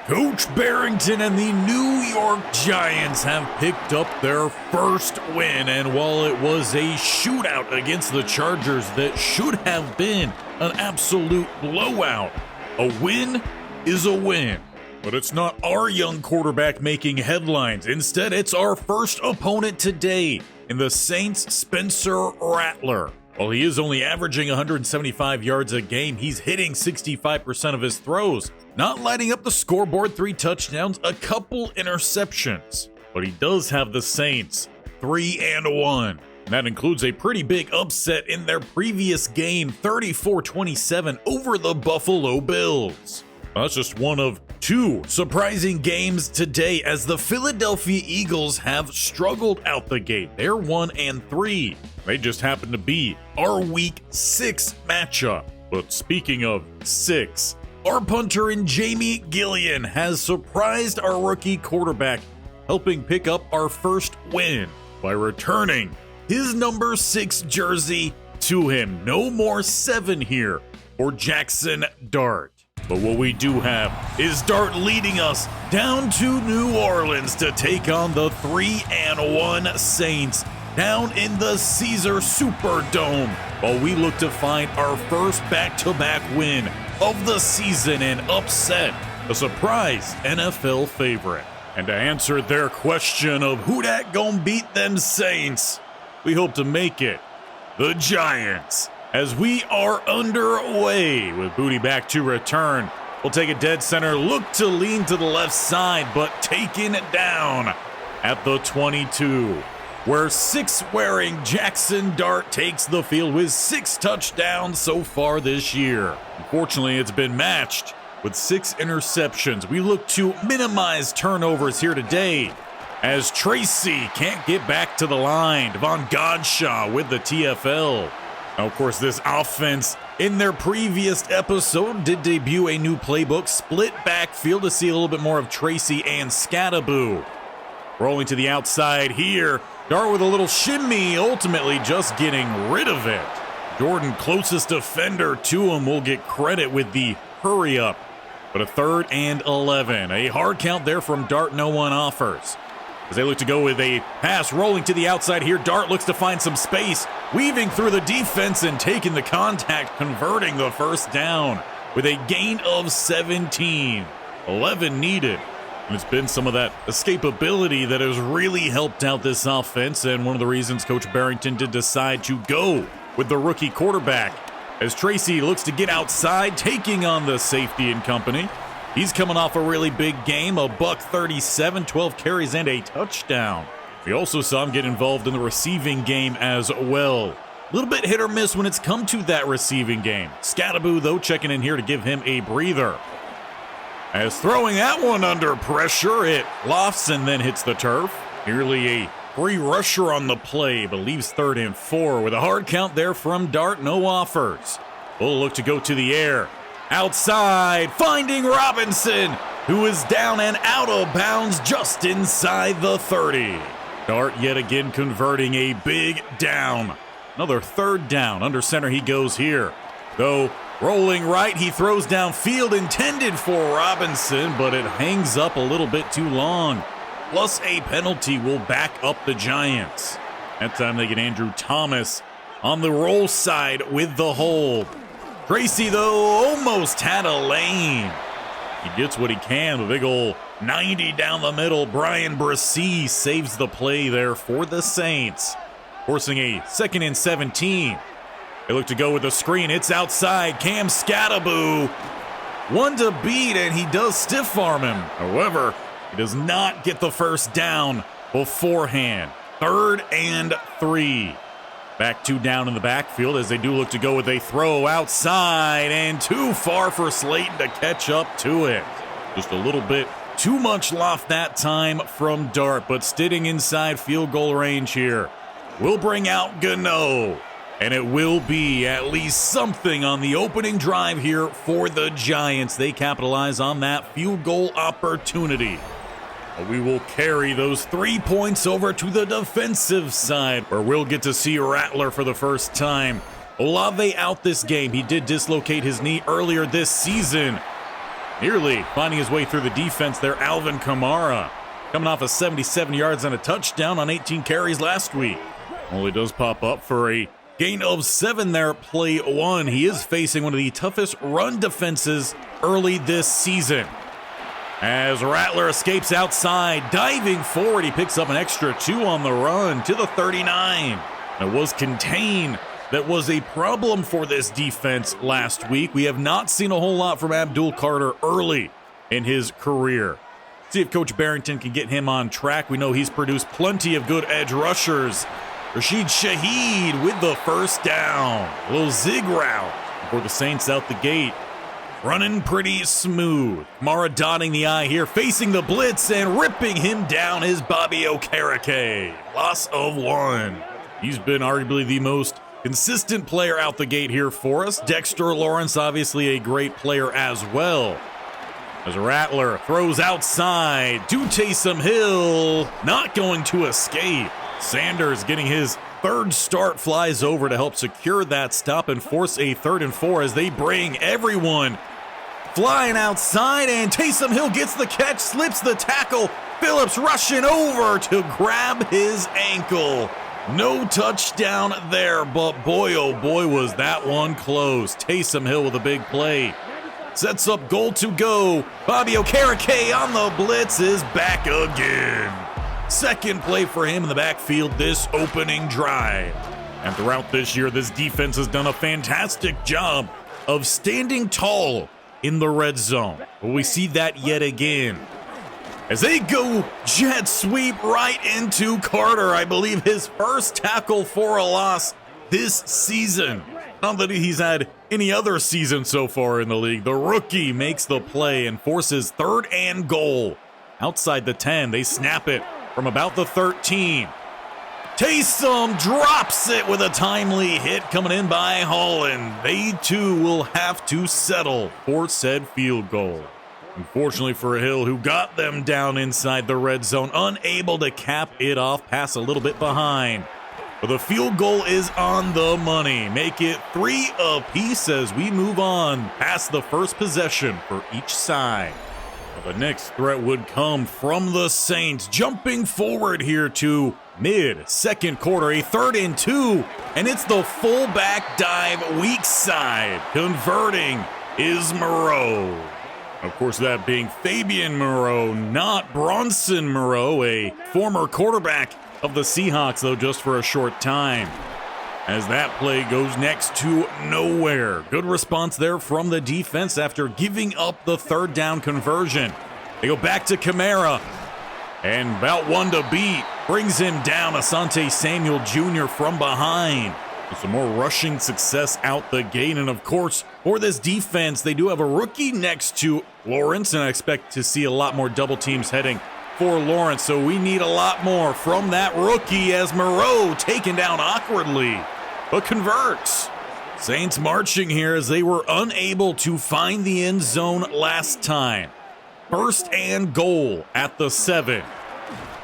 Coach Bearington and the New York Giants have picked up their first win, and while it was a shootout against the Chargers that should have been an absolute blowout, a win is a win. But it's not our young quarterback making headlines. Instead, it's our first opponent today in the Saints' Spencer Rattler. While he is only averaging 175 yards a game, he's hitting 65% of his throws, not lighting up the scoreboard, 3 touchdowns, a couple interceptions. But he does have the Saints 3-1. And that includes a pretty big upset in their previous game, 34-27 over the Buffalo Bills. That's just one of 2 surprising games today, as the Philadelphia Eagles have struggled out the gate. They're 1-3. They just happen to be our Week 6 matchup. But speaking of 6, our punter in Jamie Gillian has surprised our rookie quarterback, helping pick up our first win by returning his number 6 jersey to him. No more 7 here for Jackson Dart. But what we do have is Dart leading us down to New Orleans to take on the 3-1 Saints down in the Caesar Superdome, while we look to find our first back-to-back win of the season and upset a surprise NFL favorite. And to answer their question of who dat gon' beat them Saints, we hope to make it the Giants. As we are underway with Booty back to return, we'll take a dead center, look to lean to the left side, but taken down at the 22, where 6-wearing Jackson Dart takes the field with 6 touchdowns so far this year. Unfortunately, it's been matched with 6 interceptions. We look to minimize turnovers here today, as Tracy can't get back to the line. Devon Godshaw with the TFL. Now, of course, this offense in their previous episode did debut a new playbook, split backfield, to see a little bit more of Tracy and Scattaboo. Rolling to the outside here, Dart with a little shimmy, ultimately just getting rid of it. Jordan, closest defender to him, will get credit with the hurry up. But a 3rd and 11. A hard count there from Dart, no one offers. As they look to go with a pass rolling to the outside here, Dart looks to find some space, weaving through the defense and taking the contact, converting the first down with a gain of 17. 11 needed. And it's been some of that escapability that has really helped out this offense, and one of the reasons Coach Bearington did decide to go with the rookie quarterback, as Tracy looks to get outside, taking on the safety and company. He's coming off a really big game, a $137, 12 carries and a touchdown. We also saw him get involved in the receiving game as well. A little bit hit or miss when it's come to that receiving game. Scattaboo, though, checking in here to give him a breather. As throwing that one under pressure, it lofts and then hits the turf. Nearly a free rusher on the play, but leaves 3rd and 4 with a hard count there from Dart, no offers. We'll look to go to the air. Outside, finding Robinson, who is down and out of bounds just inside the 30. Dart yet again converting a big down. Another 3rd down. Under center he goes here. Though rolling right, he throws downfield, intended for Robinson, but it hangs up a little bit too long. Plus a penalty will back up the Giants. That time they get Andrew Thomas on the roll side with the hold. Tracy, though, almost had a lane. He gets what he can, a big ol' 90 down the middle. Brian Brissy saves the play there for the Saints, forcing a 2nd and 17. They look to go with the screen. It's outside. Cam Scattaboo, one to beat, and he does stiff arm him. However, he does not get the first down beforehand. 3rd and 3. Back 2 down in the backfield as they do look to go with a throw outside, and too far for Slayton to catch up to it. Just a little bit too much loft that time from Dart, but sitting inside field goal range here. We'll bring out Gano, and it will be at least something on the opening drive here for the Giants. They capitalize on that field goal opportunity. We will carry those 3 points over to the defensive side, where we'll get to see Rattler for the first time. Olave out this game. He did dislocate his knee earlier this season. Nearly finding his way through the defense there, Alvin Kamara. Coming off of 77 yards and a touchdown on 18 carries last week. Only does pop up for a gain of 7 there, play 1. He is facing one of the toughest run defenses early this season. As Rattler escapes outside, diving forward, he picks up an extra 2 on the run to the 39. It was contained. That was a problem for this defense last week. We have not seen a whole lot from Abdul Carter early in his career. See if Coach Bearington can get him on track. We know he's produced plenty of good edge rushers. Rashid Shaheed with the first down. A little zig route for the Saints out the gate. Running pretty smooth. Kamara dotting the I here, facing the blitz and ripping him down is Bobby Okereke. Loss of 1. He's been arguably the most consistent player out the gate here for us. Dexter Lawrence, obviously a great player as well. As Rattler throws outside to Taysom Hill, not going to escape. Sanders getting his third start, flies over to help secure that stop and force a 3rd and 4 as they bring everyone flying outside, and Taysom Hill gets the catch, slips the tackle. Phillips rushing over to grab his ankle. No touchdown there, but boy, oh boy, was that one close. Taysom Hill with a big play. Sets up goal to go. Bobby Okereke on the blitz is back again. Second play for him in the backfield this opening drive. And throughout this year, this defense has done a fantastic job of standing tall in the red zone. But we see that yet again as they go jet sweep right into Carter. I believe his first tackle for a loss this season. Not that he's had any other season so far in the league. The rookie makes the play and forces 3rd and goal. Outside the 10, they snap it from about the 13. Taysom drops it with a timely hit coming in by Holland. They too will have to settle for said field goal. Unfortunately for Hill, who got them down inside the red zone, unable to cap it off, pass a little bit behind. But the field goal is on the money. Make it 3 apiece as we move on past the first possession for each side. But the next threat would come from the Saints, jumping forward here to mid-second quarter, a 3rd and 2, and it's the fullback dive weak side. Converting is Moreau. Of course, that being Fabian Moreau, not Bronson Moreau, a former quarterback of the Seahawks, though just for a short time. As that play goes next to nowhere. Good response there from the defense after giving up the 3rd down conversion. They go back to Kamara, and about 1 to beat. Brings him down, Asante Samuel Jr. from behind. With some more rushing success out the gate. And of course, for this defense, they do have a rookie next to Lawrence, and I expect to see a lot more double teams heading for Lawrence. So we need a lot more from that rookie as Moreau taken down awkwardly, but converts. Saints marching here as they were unable to find the end zone last time. 1st and goal at the 7.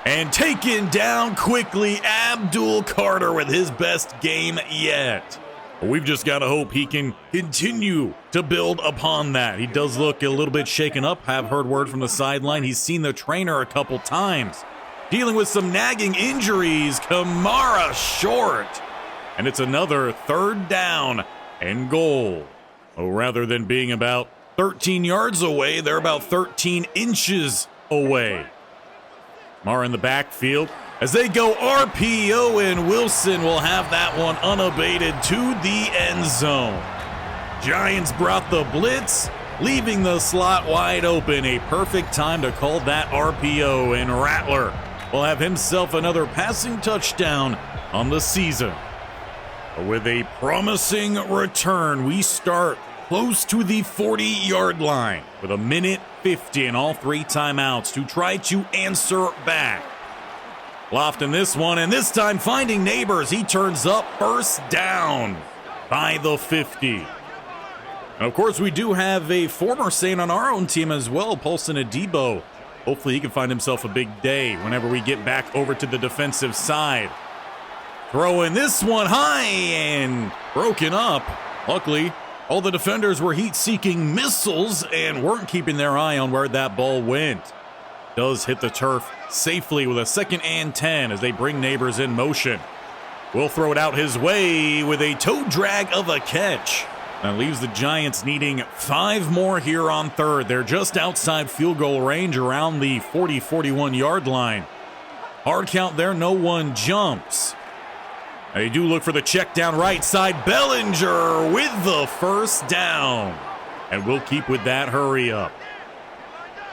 And taken down quickly, Abdul Carter with his best game yet. We've just got to hope he can continue to build upon that. He does look a little bit shaken up. Have heard word from the sideline. He's seen the trainer a couple times. Dealing with some nagging injuries. Kamara short. And it's another 3rd down and goal. Oh, rather than being about 13 yards away, they're about 13 inches away. Kamara in the backfield as they go RPO, and Wilson will have that one unabated to the end zone. Giants brought the blitz, leaving the slot wide open. A perfect time to call that RPO, and Rattler will have himself another passing touchdown on the season. With a promising return, we start close to the 40-yard line with 1:50 and all 3 timeouts to try to answer back. Lofton this one, and this time finding Neighbors. He turns up 1st down by the 50. And of course, we do have a former Saint on our own team as well, Paulson Adebo. Hopefully he can find himself a big day whenever we get back over to the defensive side. Throwing this one high and broken up. Luckily, All the defenders were heat-seeking missiles and weren't keeping their eye on where that ball went. Does hit the turf safely with a 2nd and 10 as they bring neighbors in motion. Will throw it out his way with a toe drag of a catch. That leaves the Giants needing 5 more here on 3rd. They're just outside field goal range around the 40-41 yard line. Hard count there, no one jumps. They do look for the check down right side. Bellinger with the first down. And we'll keep with that hurry up.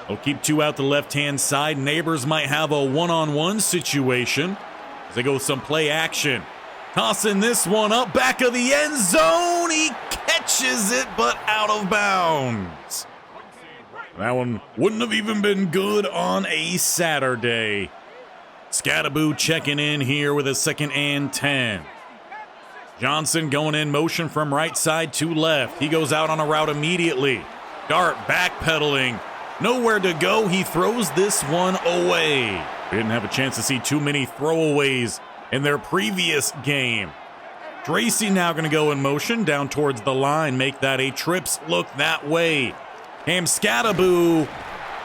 They'll keep 2 out the left-hand side. Neighbors might have a one-on-one situation as they go with some play action. Tossing this one up, back of the end zone. He catches it, but out of bounds. That one wouldn't have even been good on a Saturday. Scattaboo checking in here with a 2nd and 10. Johnson going in motion from right side to left. He goes out on a route immediately. Dart backpedaling. Nowhere to go. He throws this one away. We didn't have a chance to see too many throwaways in their previous game. Tracy now going to go in motion down towards the line. Make that a trips look that way. Cam Scattaboo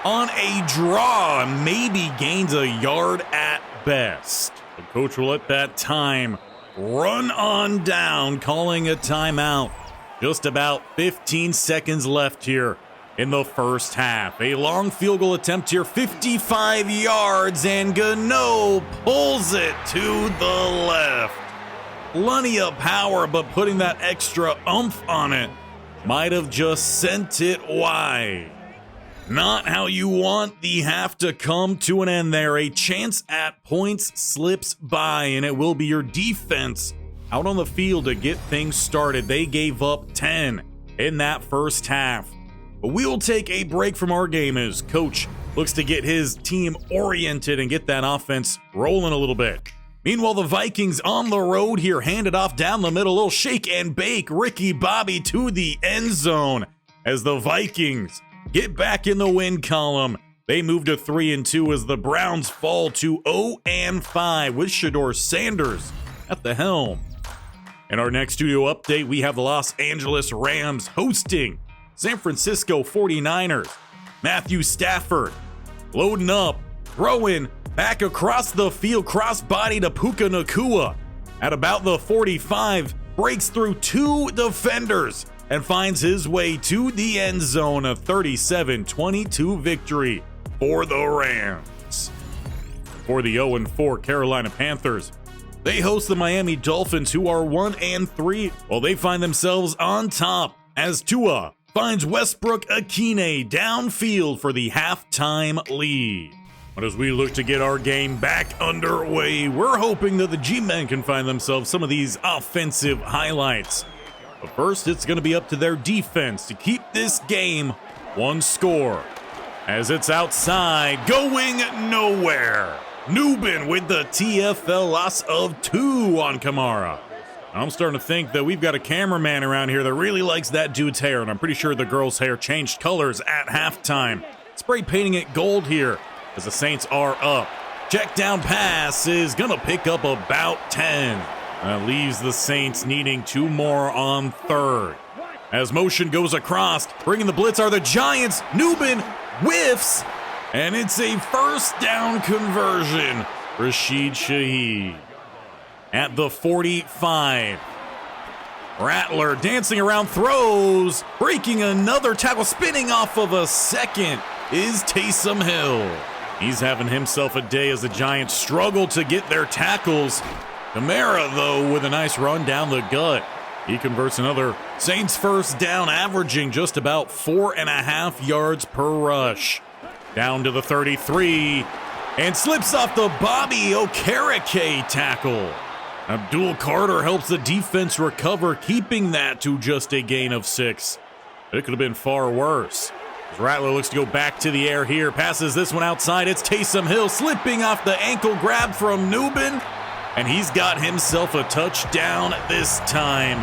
on a draw, maybe gains a yard at best. The coach will at that time run on down, calling a timeout. Just about 15 seconds left here in the first half. A long field goal attempt here, 55 yards, and Gano pulls it to the left. Plenty of power, but putting that extra oomph on it might have just sent it wide. Not how you want the half to come to an end there. A chance at points slips by, and it will be your defense out on the field to get things started. They gave up 10 in that first half. But we will take a break from our game as Coach looks to get his team oriented and get that offense rolling a little bit. Meanwhile, the Vikings on the road here, handed off down the middle, a little shake and bake. Ricky Bobby to the end zone as the Vikings get back in the win column. They move to 3-2 as the Browns fall to 0-5 with Shedeur Sanders at the helm. In our next studio update, we have the Los Angeles Rams hosting San Francisco 49ers. Matthew Stafford loading up, throwing back across the field, cross-body to Puka Nacua. At about the 45, breaks through 2 defenders and finds his way to the end zone. A 37-22 victory for the Rams. For the 0-4 Carolina Panthers, they host the Miami Dolphins, who are 1-3, while they find themselves on top as Tua finds Westbrook Akine downfield for the halftime lead. But as we look to get our game back underway, we're hoping that the G-Men can find themselves some of these offensive highlights. But first, it's going to be up to their defense to keep this game one score. As it's outside, going nowhere. Nubin with the TFL loss of 2 on Kamara. I'm starting to think that we've got a cameraman around here that really likes that dude's hair, and I'm pretty sure the girl's hair changed colors at halftime. Spray painting it gold here as the Saints are up. Check down pass is going to pick up about 10. That leaves the Saints needing 2 more on 3rd. As motion goes across, bringing the blitz are the Giants. Nubin whiffs, and it's a first down conversion. Rashid Shaheed at the 45. Rattler dancing around, throws, breaking another tackle, spinning off of a second is Taysom Hill. He's having himself a day as the Giants struggle to get their tackles. Kamara, though, with a nice run down the gut. He converts another Saints first down, averaging just about 4.5 yards per rush. Down to the 33, and slips off the Bobby Okereke tackle. Abdul Carter helps the defense recover, keeping that to just a gain of 6. It could have been far worse. As Rattler looks to go back to the air here, passes this one outside. It's Taysom Hill slipping off the ankle grab from Nubin, and he's got himself a touchdown this time.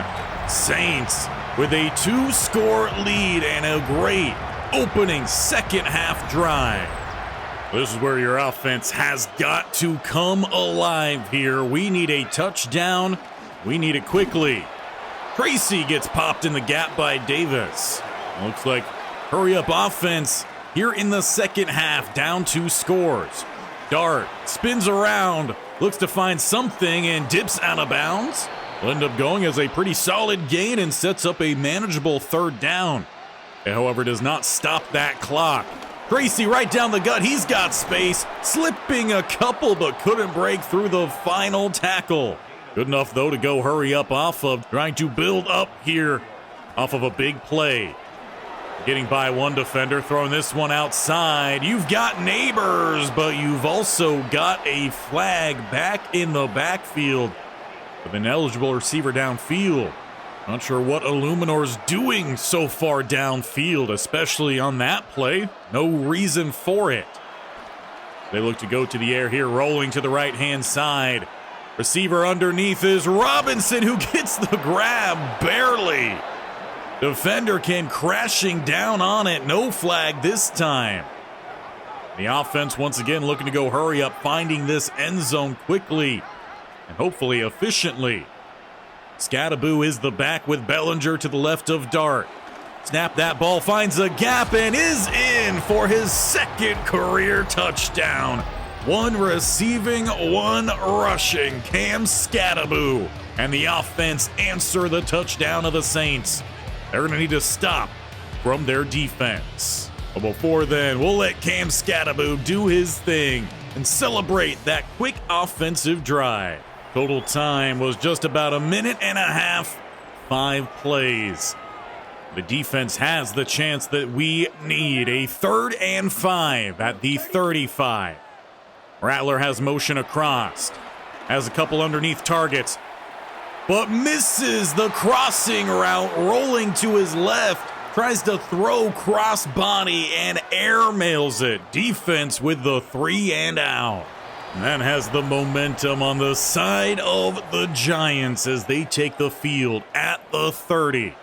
Saints with a 2-score lead and a great opening second half drive. This is where your offense has got to come alive here. We need a touchdown. We need it quickly. Tracy gets popped in the gap by Davis. Looks like hurry-up offense here in the second half, down 2 scores. Dart spins around, looks to find something, and dips out of bounds. Will end up going as a pretty solid gain and sets up a manageable third down. It, however, does not stop that clock. Tracy right down the gut, he's got space, slipping a couple but couldn't break through the final tackle. Good enough, though, to go hurry up off of, trying to build up here off of a big play. Getting by one defender, throwing this one outside. You've got neighbors, but you've also got a flag back in the backfield with an eligible receiver downfield. Not sure what Illuminor's doing so far downfield, especially on that play. No reason for it. They look to go to the air here, rolling to the right-hand side. Receiver underneath is Robinson, who gets the grab barely. Defender came crashing down on it. No flag this time. The offense once again looking to go hurry up, finding this end zone quickly and hopefully efficiently. Scattaboo is the back with Bellinger to the left of Dart. Snap that ball, finds a gap and is in for his second career touchdown. 1 receiving, 1 rushing. Cam Scattaboo and the offense answer the touchdown of the Saints. They're going to need to stop from their defense. But before then, we'll let Cam Scattaboo do his thing and celebrate that quick offensive drive. Total time was just about 1.5 minutes, 5 plays. The defense has the chance that we need. A 3rd and 5 at the 35. Rattler has motion across. Has a couple underneath targets, but misses the crossing route, rolling to his left. Tries to throw crossbody and airmails it. Defense with the 3 and out. And that has the momentum on the side of the Giants as they take the field at the 30.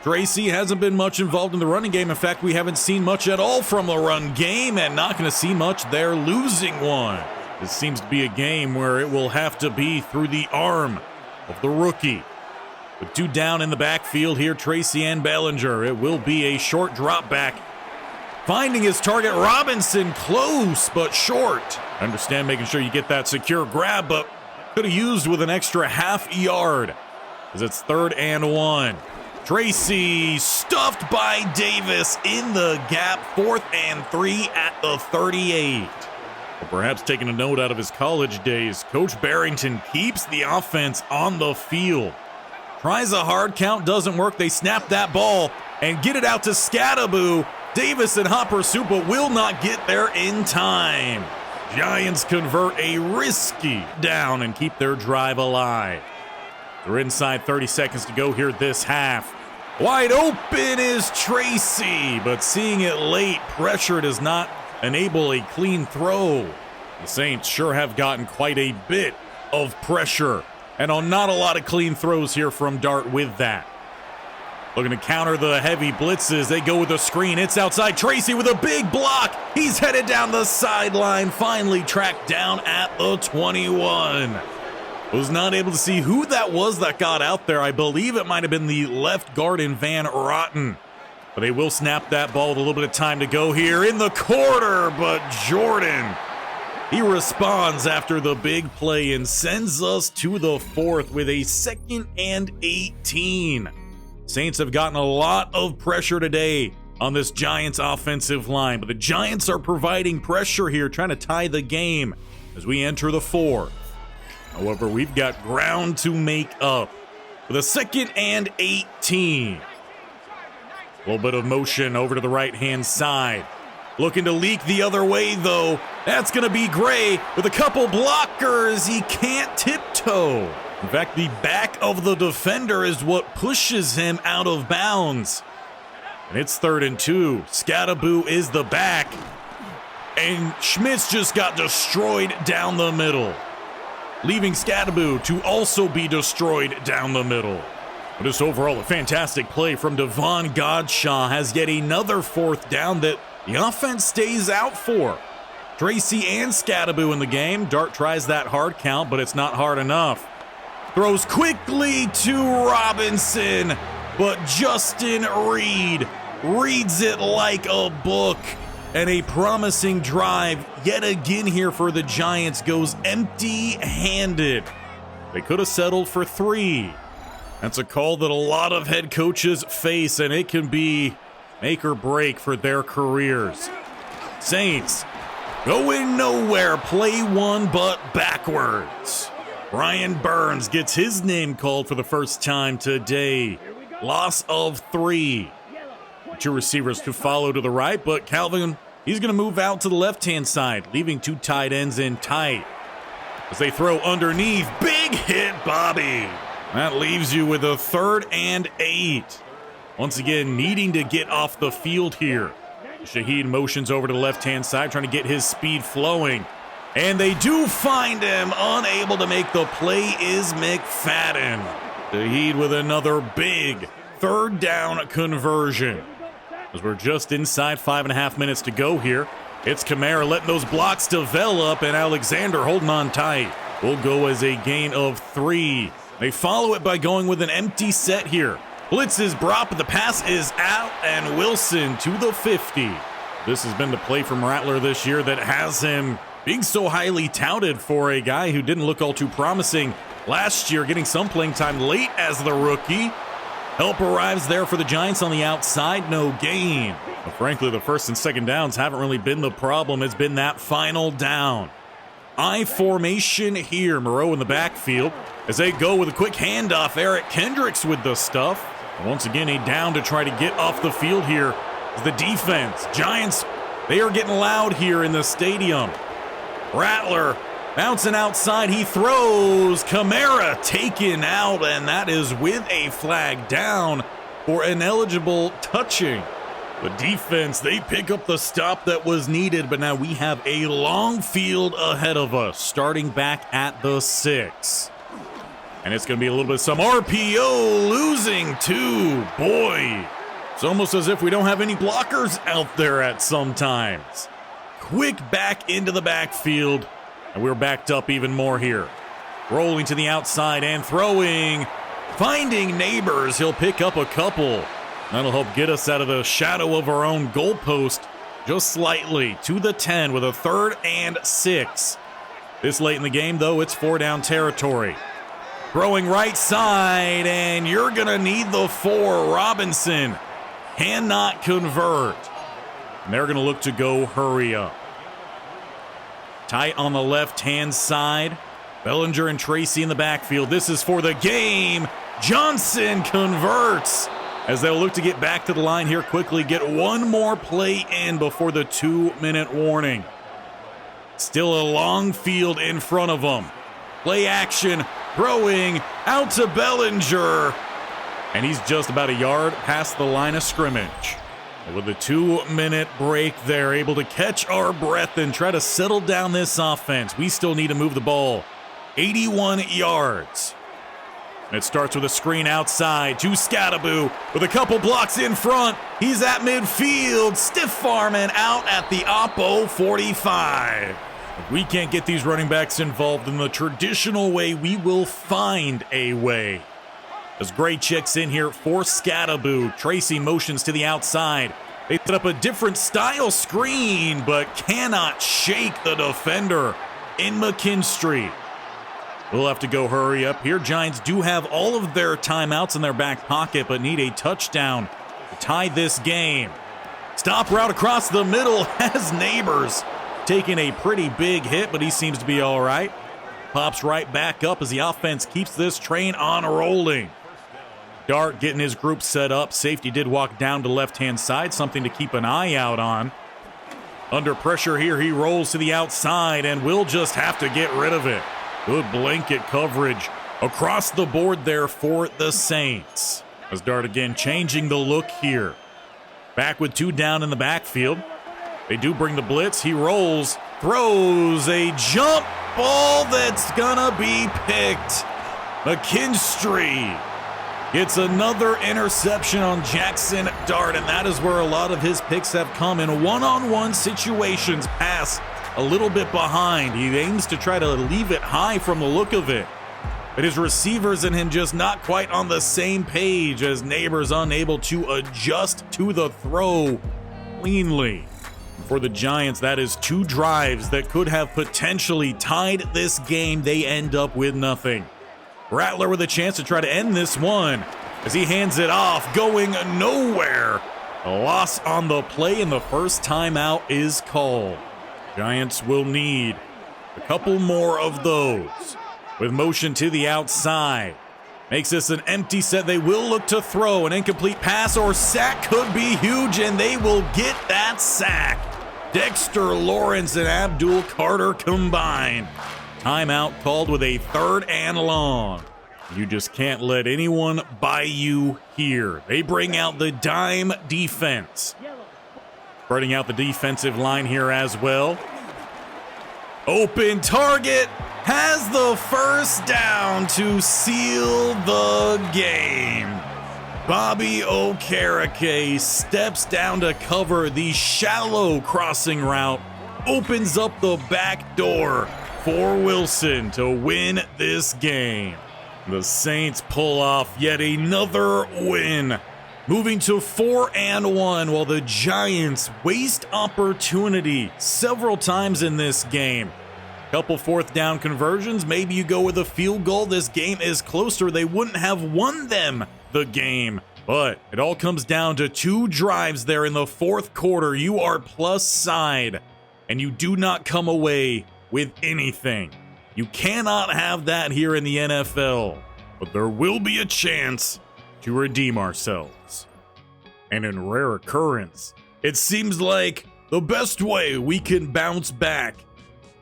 Tracy hasn't been much involved in the running game. In fact, we haven't seen much at all from the run game, and not going to see much there, losing one. This seems to be a game where it will have to be through the arm of the rookie. With 2 down in the backfield here, Tracy and Bellinger. It will be a short drop back. Finding his target, Robinson, close but short. I understand making sure you get that secure grab, but could have used with an extra half yard as it's 3rd and 1. Tracy stuffed by Davis in the gap, 4th and 3 at the 38. Or perhaps taking a note out of his college days, Coach Bearington keeps the offense on the field. Tries a hard count, doesn't work. They snap that ball and get it out to Scattaboo. Davis and Hopper Supa will not get there in time. Giants convert a risky down and keep their drive alive. They're inside 30 seconds to go here this half. Wide open is Tracy, but seeing it late, pressure does not enable a clean throw. The Saints sure have gotten quite a bit of pressure, and on not a lot of clean throws here from Dart with that. Looking to counter the heavy blitzes. They go with a screen. It's outside. Tracy with a big block. He's headed down the sideline. Finally tracked down at the 21. Was not able to see who that was that got out there. I believe it might have been the left guard in Van Rotten. But they will snap that ball with a little bit of time to go here in the quarter. But Jordan, he responds after the big play and sends us to the 4th with a 2nd and 18. Saints have gotten a lot of pressure today on this Giants offensive line, but the Giants are providing pressure here, trying to tie the game as we enter the 4th. However, we've got ground to make up with a 2nd and 18. A little bit of motion over to the right-hand side. Looking to leak the other way, though. That's going to be Gray with a couple blockers. He can't tiptoe. In fact, the back of the defender is what pushes him out of bounds. And it's 3rd and 2. Scattaboo is the back. And Schmitz just got destroyed down the middle, leaving Scattaboo to also be destroyed down the middle. But just overall, a fantastic play from Devon Godshaw has yet another 4th down that the offense stays out for. Tracy and Scattaboo in the game. Dart tries that hard count, but it's not hard enough. Throws quickly to Robinson, but Justin Reed reads it like a book. And a promising drive yet again here for the Giants goes empty-handed. They could have settled for 3. That's a call that a lot of head coaches face, and it can be make or break for their careers. Saints going nowhere, play 1 but backwards. Brian Burns gets his name called for the first time today. Loss of 3. 2 receivers to follow to the right, but Calvin, he's going to move out to the left-hand side, leaving 2 tight ends in tight. As they throw underneath, big hit, Bobby. That leaves you with a 3rd and 8. Once again, needing to get off the field here. Shaheed motions over to the left-hand side, trying to get his speed flowing. And they do find him, unable to make the play is McFadden. Shaheed with another big 3rd down conversion. As we're just inside 5.5 minutes to go here. It's Kamara letting those blocks develop, and Alexander holding on tight. Will go as a gain of 3. They follow it by going with an empty set here. Blitz is brought, but the pass is out, and Wilson to the 50. This has been the play from Rattler this year that has him being so highly touted for a guy who didn't look all too promising last year, getting some playing time late as the rookie. Help arrives there for the Giants on the outside, no gain. But frankly, the 1st and 2nd downs haven't really been the problem. It's been that final down. I formation here, Moreau in the backfield. As they go with a quick handoff, Eric Kendricks with the stuff. And once again, a down to try to get off the field here. The defense, Giants, they are getting loud here in the stadium. Rattler bouncing outside, he throws. Kamara taken out, and that is with a flag down for ineligible touching. The defense, they pick up the stop that was needed, but now we have a long field ahead of us, starting back at the 6. And it's going to be a little bit of some RPO, losing 2. Boy, it's almost as if we don't have any blockers out there at some times. Quick back into the backfield, and we're backed up even more here. Rolling to the outside and throwing. Finding Neighbors, he'll pick up a couple. That'll help get us out of the shadow of our own goalpost just slightly to the 10 with a 3rd and 6. This late in the game, though, it's 4-down territory. Throwing right side, and you're going to need the 4. Robinson cannot convert. And they're going to look to go hurry up. Tight on the left-hand side. Bellinger and Tracy in the backfield. This is for the game. Johnson converts as they'll look to get back to the line here quickly. Get one more play in before the 2-minute warning. Still a long field in front of them. Play action. Throwing out to Bellinger. And he's just about a yard past the line of scrimmage. With a 2-minute break there, able to catch our breath and try to settle down this offense. We still need to move the ball 81 yards. And it starts with a screen outside to Scattaboo with a couple blocks in front. He's at midfield, stiff arm and out at the Oppo 45. If we can't get these running backs involved in the traditional way, we will find a way. As Gray checks in here for Scattaboo, Tracy motions to the outside. They set up a different style screen, but cannot shake the defender in McKinstry. We'll have to go hurry up here. Giants do have all of their timeouts in their back pocket, but need a touchdown to tie this game. Stop route across the middle has Neighbors taking a pretty big hit, but he seems to be all right. Pops right back up as the offense keeps this train on rolling. Dart getting his group set up. Safety did walk down to left-hand side, something to keep an eye out on. Under pressure here, he rolls to the outside, and we'll just have to get rid of it. Good blanket coverage across the board there for the Saints. As Dart again changing the look here. Back with 2 down in the backfield. They do bring the blitz. He rolls, throws a jump ball that's gonna be picked. McKinstry gets another interception on Jackson Dart, and that is where a lot of his picks have come in one-on-one situations. Pass a little bit behind. He aims to try to leave it high from the look of it. but his receivers and him just not quite on the same page as Neighbors unable to adjust to the throw cleanly. For the Giants, that is 2 drives that could have potentially tied this game. They end up with nothing. Rattler with a chance to try to end this one as he hands it off, going nowhere. A loss on the play, and the first timeout is called. Giants will need a couple more of those. With motion to the outside. Makes this an empty set. They will look to throw. An incomplete pass or sack could be huge, and they will get that sack. Dexter Lawrence and Abdul Carter combined. Timeout called with a 3rd and long. You just can't let anyone buy you here. They bring out the dime defense. Spreading out the defensive line here as well. Open target. Has the first down to seal the game. Bobby Okereke steps down to cover the shallow crossing route, opens up the back door for Wilson to win this game. The Saints pull off yet another win, moving to 4-1 while the Giants waste opportunity several times in this game. Couple 4th down conversions, maybe you go with a field goal. This game is closer. They wouldn't have won them the game, but it all comes down to 2 drives there in the 4th quarter. You are plus side, and you do not come away with anything. You cannot have that here in the NFL, but there will be a chance to redeem ourselves. And in rare occurrence, it seems like the best way we can bounce back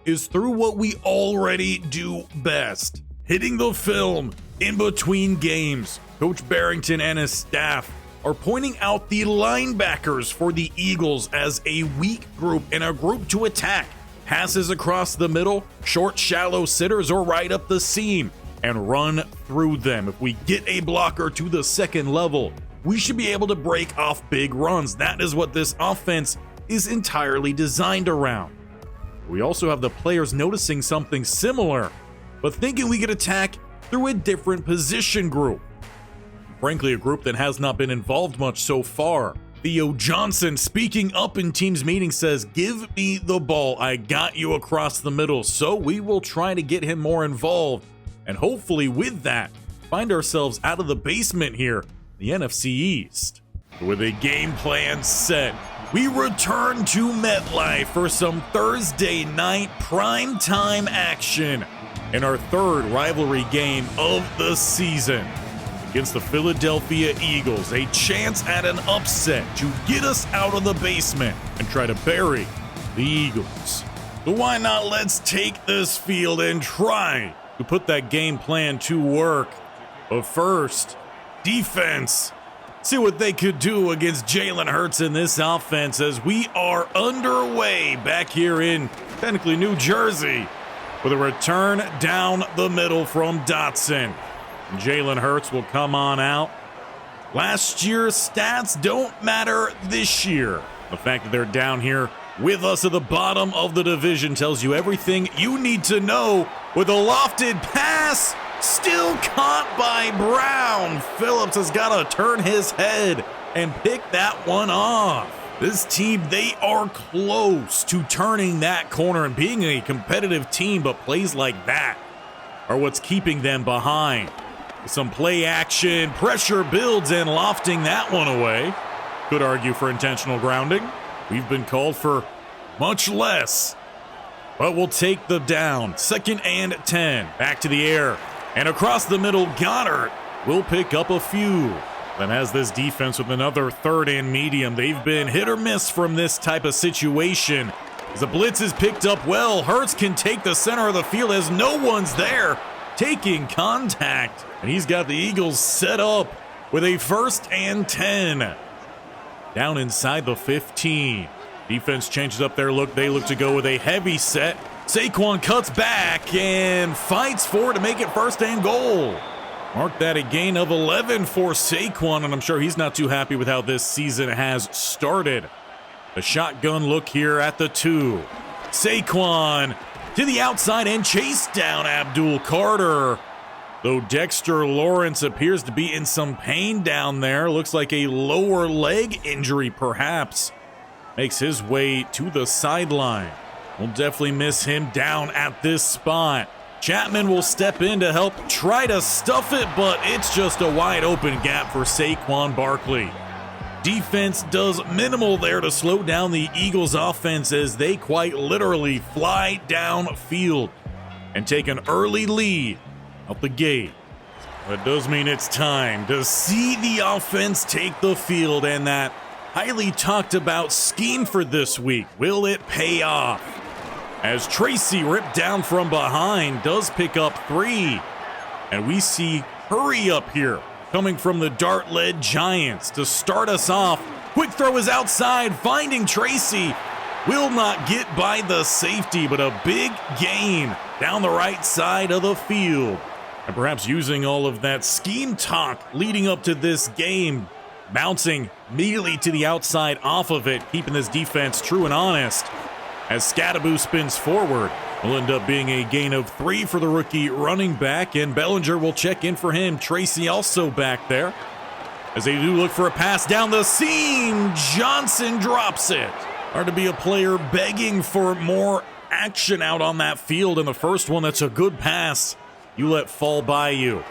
is through what we already do best. Hitting the film in between games. Coach Bearington and his staff are pointing out the linebackers for the Eagles as a weak group and a group to attack. Passes across the middle, short, shallow sitters, or right up the seam, and run through them. If we get a blocker to the 2nd level, we should be able to break off big runs. That is what this offense is entirely designed around. We also have the players noticing something similar, but thinking we could attack through a different position group. Frankly, a group that has not been involved much so far. Theo Johnson, speaking up in teams meetings, says, "Give me the ball. I got you across the middle." So we will try to get him more involved, and hopefully with that, find ourselves out of the basement here, the NFC East. With a game plan set, we return to MetLife for some Thursday night primetime action in our 3rd rivalry game of the season against the Philadelphia Eagles. A chance at an upset to get us out of the basement and try to bury the Eagles. So why not let's take this field and try to put that game plan to work. But first, defense. See what they could do against Jalen Hurts in this offense as we are underway back here in technically New Jersey with a return down the middle from Dotson. Jalen Hurts will come on out. Last year's stats don't matter this year. The fact that they're down here with us at the bottom of the division tells you everything you need to know. With a lofted pass, still caught by Brown. Phillips has got to turn his head and pick that one off. This team, they are close to turning that corner and being a competitive team, but plays like that are what's keeping them behind. Some play action, pressure builds, and lofting that one away. Could argue for intentional grounding. We've been called for much less, but we'll take the down. 2nd and 10. Back to the air. And across the middle, Goddard will pick up a few. Then has this defense with another 3rd and medium. They've been hit or miss from this type of situation. As the blitz is picked up well, Hurts can take the center of the field as no one's there, taking contact. And he's got the Eagles set up with a 1st and 10. Down inside the 15. Defense changes up their look. They look to go with a heavy set. Saquon cuts back and fights for it to make it 1st and goal. Mark that, a gain of 11 for Saquon, and I'm sure he's not too happy with how this season has started. The shotgun look here at the 2. Saquon to the outside and chase down Abdul Carter. Though Dexter Lawrence appears to be in some pain down there. Looks like a lower leg injury, perhaps. Makes his way to the sideline. We'll definitely miss him down at this spot. Chapman will step in to help try to stuff it, but it's just a wide open gap for Saquon Barkley. Defense does minimal there to slow down the Eagles' offense as they quite literally fly downfield and take an early lead out the gate. That does mean it's time to see the offense take the field, and that highly talked about scheme for this week, will it pay off? As Tracy, ripped down from behind, does pick up 3. And we see hurry up here coming from the Dart-led Giants to start us off. Quick throw is outside, finding Tracy. Will not get by the safety, but a big gain down the right side of the field. And perhaps using all of that scheme talk leading up to this game, bouncing immediately to the outside off of it, keeping this defense true and honest. As Scadaboo spins forward, will end up being a gain of 3 for the rookie running back, and Bellinger will check in for him. Tracy also back there. As they do look for a pass down the seam, Johnson drops it. Hard to be a player begging for more action out on that field, and the first one that's a good pass you let fall by you.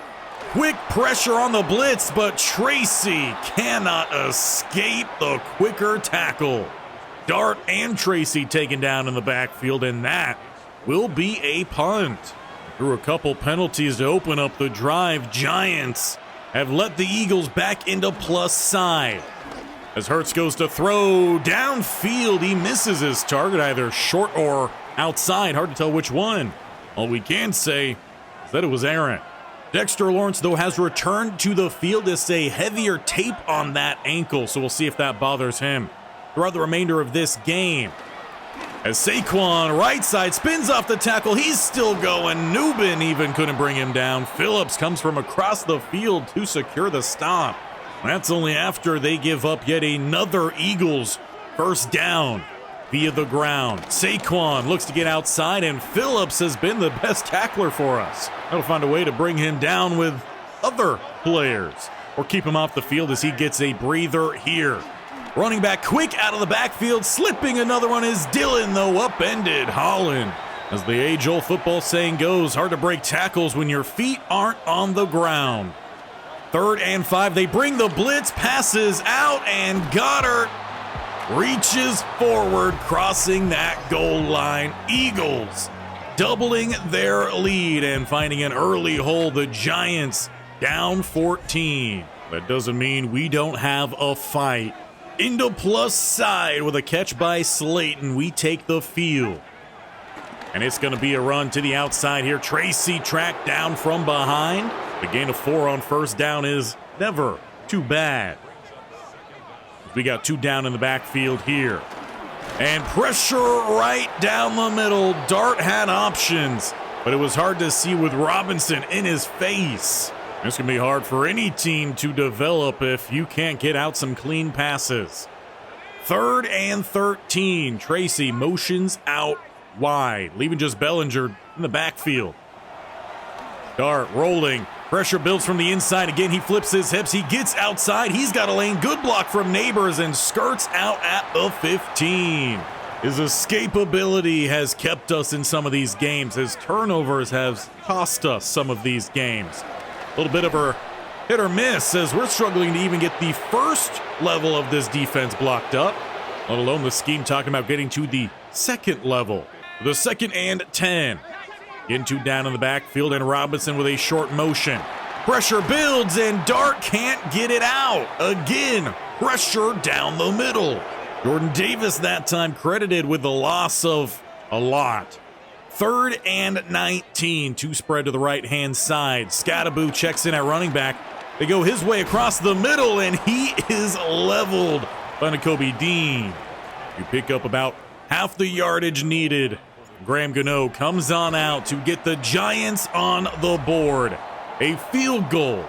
Quick pressure on the blitz, but Tracy cannot escape the quicker tackle. Dart and Tracy taken down in the backfield, and that will be a punt. Through a couple penalties to open up the drive, Giants have let the Eagles back into plus side. As Hurts goes to throw downfield, he misses his target, either short or outside. Hard to tell which one. All we can say is that it was errant. Dexter Lawrence, though, has returned to the field to say heavier tape on that ankle, so we'll see if that bothers him throughout the remainder of this game. As Saquon, right side, spins off the tackle. He's still going. Nubin even couldn't bring him down. Phillips comes from across the field to secure the stop. That's only after they give up yet another Eagles first down via the ground. Saquon looks to get outside, and Phillips has been the best tackler for us. They'll find a way to bring him down with other players or keep him off the field as he gets a breather here. Running back quick out of the backfield, slipping another one is Dillon, though upended Holland. As the age-old football saying goes, hard to break tackles when your feet aren't on the ground. 3rd and 5, they bring the blitz, passes out, and Goddard reaches forward, crossing that goal line. Eagles doubling their lead and finding an early hole. The Giants down 14. That doesn't mean we don't have a fight. Into plus side with a catch by Slayton. We take the field. And it's going to be a run to the outside here. Tracy tracked down from behind. The gain of 4 on first down is never too bad. We got 2 down in the backfield here. And pressure right down the middle. Dart had options, but it was hard to see with Robinson in his face. It's going to be hard for any team to develop if you can't get out some clean passes. 3rd and 13. Tracy motions out wide, leaving just Bellinger in the backfield. Dart rolling. Pressure builds from the inside. Again, he flips his hips. He gets outside. He's got a lane. Good block from Neighbors and skirts out at the 15. His escapability has kept us in some of these games. His turnovers have cost us some of these games. A little bit of a hit or miss as we're struggling to even get the first level of this defense blocked up, let alone the scheme talking about getting to the second level. The 2nd and 10. Getting 2 down in the backfield, and Robinson with a short motion. Pressure builds, and Dart can't get it out. Again, pressure down the middle. Jordan Davis that time credited with the loss of a lot. 3rd and 19, 2 spread to the right-hand side. Scadaboo checks in at running back. They go his way across the middle, and he is leveled by Nakobe Dean. You pick up about half the yardage needed. Graham Gano comes on out to get the Giants on the board. A field goal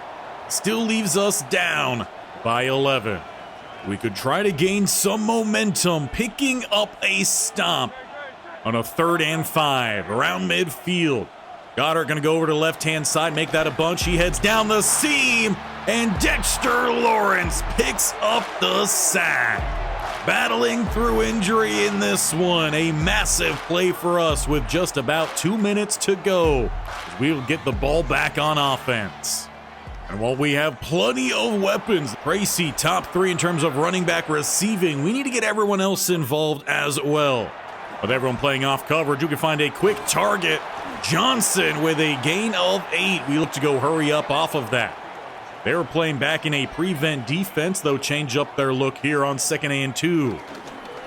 still leaves us down by 11. We could try to gain some momentum, picking up a stop on a 3rd and 5 around midfield. Goddard going to go over to the left-hand side, make that a bunch. He heads down the seam, and Dexter Lawrence picks up the sack. Battling through injury in this one. A massive play for us with just about 2 minutes to go. We'll get the ball back on offense. And while we have plenty of weapons, Tracy top 3 in terms of running back receiving, we need to get everyone else involved as well. With everyone playing off coverage, you can find a quick target. Johnson with a gain of 8. We look to go hurry up off of that. They were playing back in a prevent defense, though change up their look here on 2nd and 2.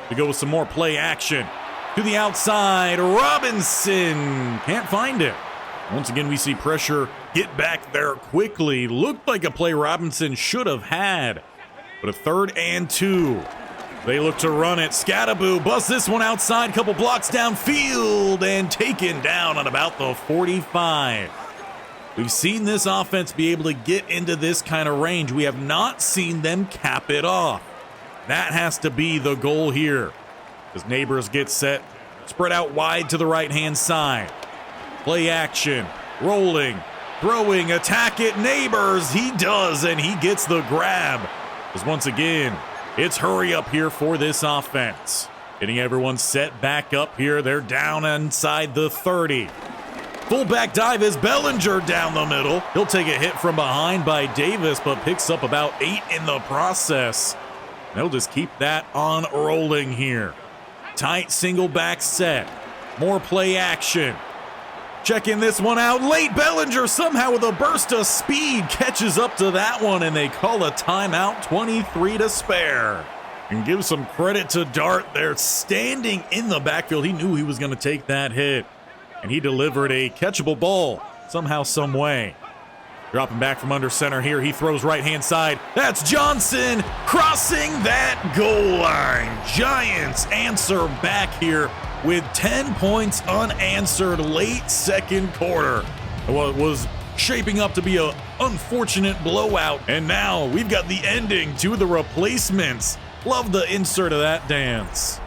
To go with some more play action. To the outside, Robinson can't find it. Once again, we see pressure get back there quickly. Looked like a play Robinson should have had. But a 3rd and 2. They look to run it. Scattaboo busts this one outside. Couple blocks downfield and taken down on about the 45. We've seen this offense be able to get into this kind of range. We have not seen them cap it off. That has to be the goal here. As Neighbors get set, spread out wide to the right-hand side. Play action, rolling, throwing, attack it. Neighbors, he does, and he gets the grab. Because once again, it's hurry up here for this offense. Getting everyone set back up here. They're down inside the 30. Fullback dive is Bellinger down the middle. He'll take a hit from behind by Davis, but picks up about 8 in the process. They'll just keep that on rolling here. Tight single back set. More play action. Checking this one out late. Bellinger somehow with a burst of speed catches up to that one, and they call a timeout, 23 to spare. And give some credit to Dart there, standing in the backfield. He knew he was going to take that hit, and he delivered a catchable ball somehow, some way. Dropping back from under center here, he throws right-hand side. That's Johnson crossing that goal line. Giants answer back here with 10 points unanswered late 2nd quarter. Well, it was shaping up to be an unfortunate blowout, and now we've got the ending to the replacements. Love the insert of that dance.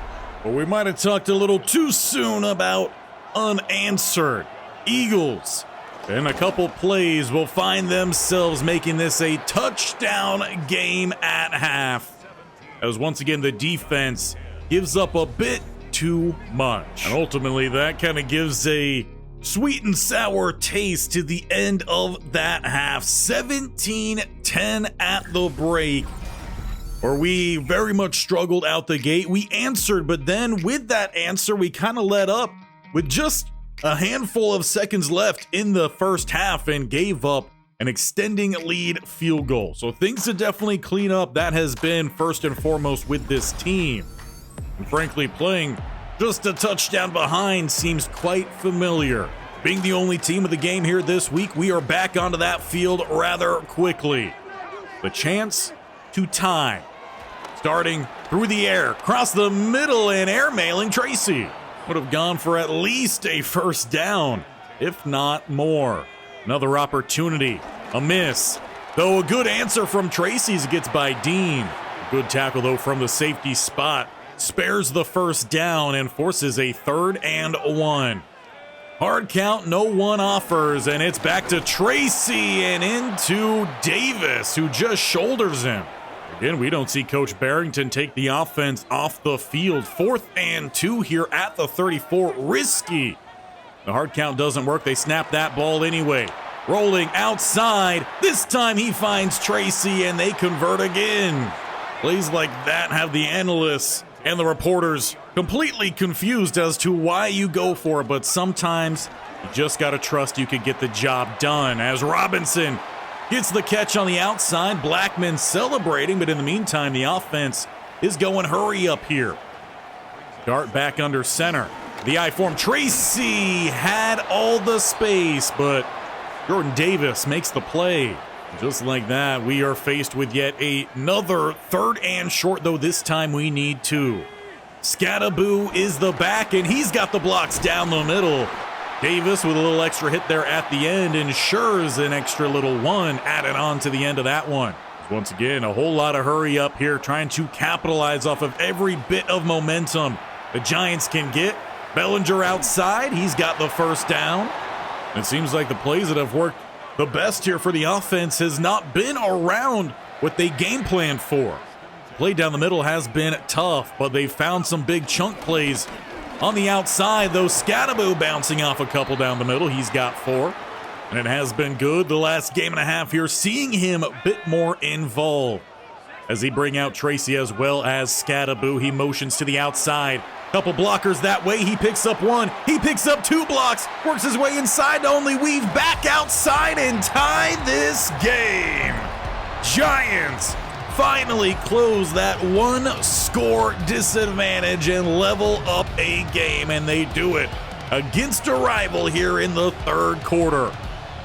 But we might have talked a little too soon about unanswered. Eagles, in a couple plays, will find themselves making this a touchdown game at half. As once again, the defense gives up a bit too much. And ultimately, that kind of gives a sweet and sour taste to the end of that half. 17-10 at the break, where we very much struggled out the gate. We answered, but then with that answer, we kind of let up with just a handful of seconds left in the first half and gave up an extending lead field goal. So things to definitely clean up. That has been first and foremost with this team. And frankly, playing just a touchdown behind seems quite familiar. Being the only team of the game here this week, we are back onto that field rather quickly. The chance to tie. Starting through the air, across the middle and airmailing Tracy. Would have gone for at least a first down, if not more. Another opportunity, a miss. Though a good answer from Tracy's gets by Dean. A good tackle though from the safety spot. Spares the first down and forces a 3rd and 1. Hard count, no one offers, and it's back to Tracy and into Davis, who just shoulders him. Again, we don't see Coach Bearington take the offense off the field. 4th and 2 here at the 34. Risky. The hard count doesn't work. They snap that ball anyway. Rolling outside. This time he finds Tracy and they convert again. Plays like that have the analysts and the reporters completely confused as to why you go for it, but sometimes you just got to trust you could get the job done. As Robinson gets the catch on the outside, Blackman celebrating, but in the meantime, the offense is going hurry up here. Dart back under center. The I form. Tracy had all the space, but Jordan Davis makes the play. Just like that, we are faced with yet another 3rd and short, though this time we need 2. Scattaboo is the back, and he's got the blocks down the middle. Davis with a little extra hit there at the end ensures an extra little 1 added on to the end of that one. Once again, a whole lot of hurry up here, trying to capitalize off of every bit of momentum the Giants can get. Bellinger outside, he's got the first down. It seems like the plays that have worked the best here for the offense has not been around what they game planned for. Play down the middle has been tough, but they found some big chunk plays on the outside, though. Scattaboo bouncing off a couple down the middle. He's got 4, and it has been good the last game and a half here, seeing him a bit more involved. As he bring out Tracy as well as Scattaboo, he motions to the outside. Couple blockers that way. He picks up 1. He picks up 2 blocks. Works his way inside to only weave back outside and tie this game. Giants finally close that 1-score disadvantage and level up a game, and they do it against a rival here in the 3rd quarter.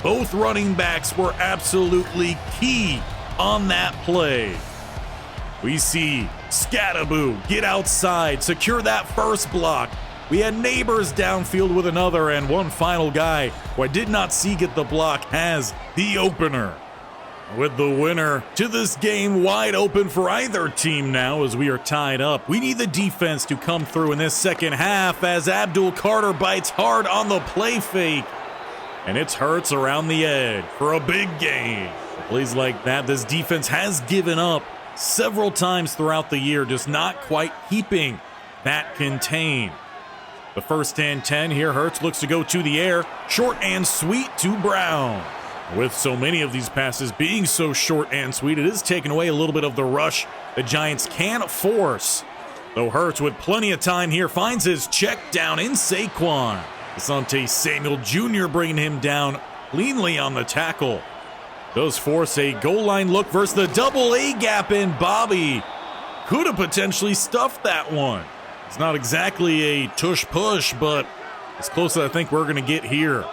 Both running backs were absolutely key on that play. We see Scattaboo get outside, secure that first block. We had Neighbors downfield with another, and one final guy who I did not see get the block has the opener. With the winner to this game wide open for either team now as we are tied up. We need the defense to come through in this second half as Abdul Carter bites hard on the play fake. And it's Hurts around the edge for a big gain. Plays like that, this defense has given up several times throughout the year, just not quite keeping that contained. The 1st and 10 here, Hurts looks to go to the air, short and sweet to Brown. With so many of these passes being so short and sweet, it is taking away a little bit of the rush the Giants can force. Though Hurts with plenty of time here finds his check down in Saquon. Asante Samuel Jr. bringing him down cleanly on the tackle. Does force a goal line look versus the double A gap, and Bobby could have potentially stuffed that one. It's not exactly a tush push, but as close as I think we're going to get here.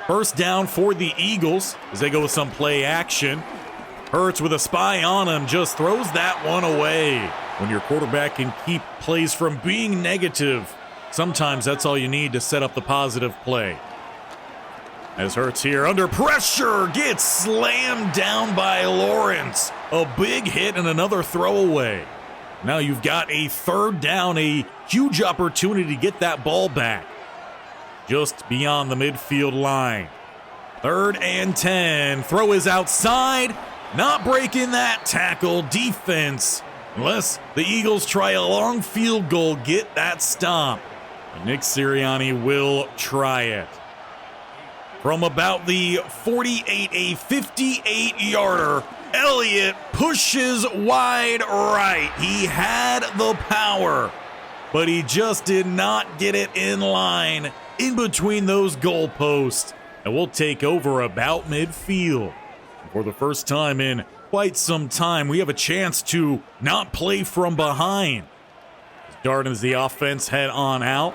First down for the Eagles as they go with some play action. Hurts with a spy on him just throws that one away. When your quarterback can keep plays from being negative, sometimes that's all you need to set up the positive play. As Hurts here under pressure gets slammed down by Lawrence. A big hit and another throwaway. Now you've got a 3rd down, a huge opportunity to get that ball back. Just beyond the midfield line. 3rd and 10. Throw is outside. Not breaking that tackle. Defense, unless the Eagles try a long field goal, get that stop. And Nick Sirianni will try it. From about the 48, a 58-yarder, Elliott pushes wide right. He had the power, but he just did not get it in line in between those goalposts, and we'll take over about midfield. For the first time in quite some time, we have a chance to not play from behind. Darting as the offense head on out.